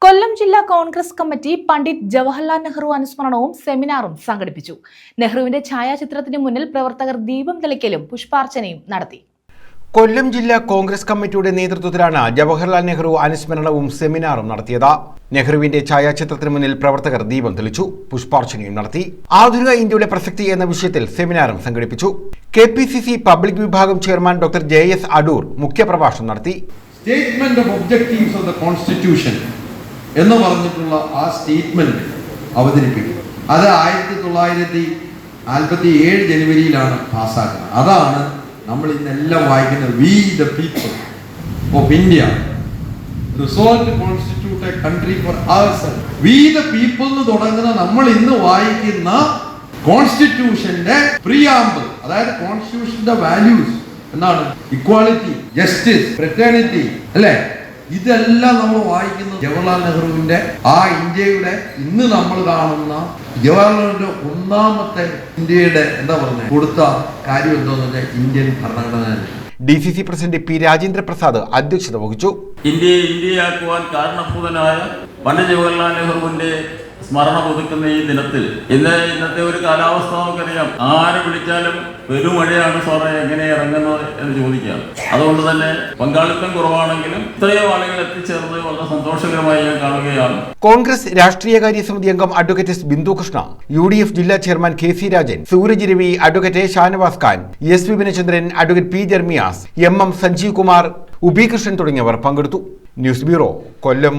കൊല്ലം ജില്ലാ കോൺഗ്രസ് കമ്മിറ്റി പണ്ഡിറ്റ് ജവഹർലാൽ നെഹ്റു അനുസ്മരണവും സെമിനാറും സംഘടിപ്പിച്ചു. നെഹ്റുവിന്റെ ഛായാചിത്രത്തിന് മുന്നിൽ പ്രവർത്തകർ ദീപം തെളിക്കലും പുഷ്പാർച്ചനയും നടത്തി. കൊല്ലം ജില്ലാ കോൺഗ്രസ് കമ്മിറ്റിയുടെ നേതൃത്വത്തിലാണ് ജവഹർലാൽ നെഹ്റു അനുസ്മരണവും സെമിനാറും നടത്തിയത്. നെഹ്റുവിന്റെ ഛായാചിത്രത്തിന് മുന്നിൽ പ്രവർത്തകർ ദീപം തെളിച്ചു, പുഷ്പാർച്ചനയും നടത്തി. ആധുനിക ഇന്ത്യയുടെ പ്രസക്തി എന്ന വിഷയത്തിൽ സെമിനാറും സംഘടിപ്പിച്ചു. KPCC പബ്ലിക് വിഭാഗം ചെയർമാൻ ഡോക്ടർ JS അടൂർ മുഖ്യപ്രഭാഷണം നടത്തി. Statement of objectives of the constitution എന്ന് പറഞ്ഞിട്ടുള്ള ആ സ്റ്റേറ്റ്മെന്റ് അവതരിപ്പിക്കും. അത് 1947 ജനുവരിയിലാണ് പാസ്സാക്കുന്നത്. അതാണ് നമ്മൾ ഇന്നെല്ലാം വായിക്കുന്നത്. We the people of India resolve to constitute a country for ourselves. We the people എന്ന് തുടങ്ങുന്ന നമ്മൾ ഇന്ന് വായിക്കുന്ന കോൺസ്റ്റിറ്റ്യൂഷന്റെ പ്രിയാമ്പിൾ, അതായത് കോൺസ്റ്റിറ്റ്യൂഷന്റെ വാല്യൂസ് എന്താണ്? ഇക്വാളിറ്റി, ജസ്റ്റിസ്, ഫ്രറ്റേണിറ്റി, അല്ലേ? ഇതെല്ലാം നമ്മൾ വായിക്കുന്നത് ജവഹർലാൽ നെഹ്റുവിന്റെ ആ ഇന്ത്യയുടെ ഇന്ന് നമ്മൾ കാണുന്ന ജവഹർലാലിന്റെ ഒന്നാമത്തെ ഇന്ത്യയുടെ കൊടുത്ത കാര്യം എന്താണെന്ന് വെച്ചാൽ ഇന്ത്യൻ ഭരണഘടന. DCC president P. Rajendra Prasad അധ്യക്ഷത വഹിച്ചു. ഇന്ത്യയെ ഇന്ത്യയാക്കുവാൻ കാരണഭൂതനായ പണ്ഡിറ്റ് ജവഹർലാൽ നെഹ്റുവിന്റെ സ്മരണ പുതുക്കുന്ന ഈ ദിനത്തിൽ ഇന്നത്തെ ഒരു കാലാവസ്ഥ നമുക്കറിയാം. ആരെ വിളിച്ചാലും പെരുമഴയാണ് സാറേ, എങ്ങനെ ഇറങ്ങുന്നത് എന്ന് ചോദിക്കാം. അതുകൊണ്ട് തന്നെ പങ്കാളിത്തം കുറവാണെങ്കിലും ഇത്രയും ആളുകൾ എത്തിച്ചേർന്നത് വളരെ സന്തോഷകരമായി ഞാൻ കാണുകയാണ്. കോൺഗ്രസ് രാഷ്ട്രീയകാര്യ സമിതി അംഗം advocate S Bindu Krishna, UDF ജില്ലാ chairman KC Rajan, Sooraj Ravi, advocate Shanavas Khan, SP Vinayachandran, advocate P. Jermias, MM Sanjeev Kumar, Ubi Krishnan തുടങ്ങിയവർ പങ്കെടുത്തു. ന്യൂസ് ബ്യൂറോ, കൊല്ലം.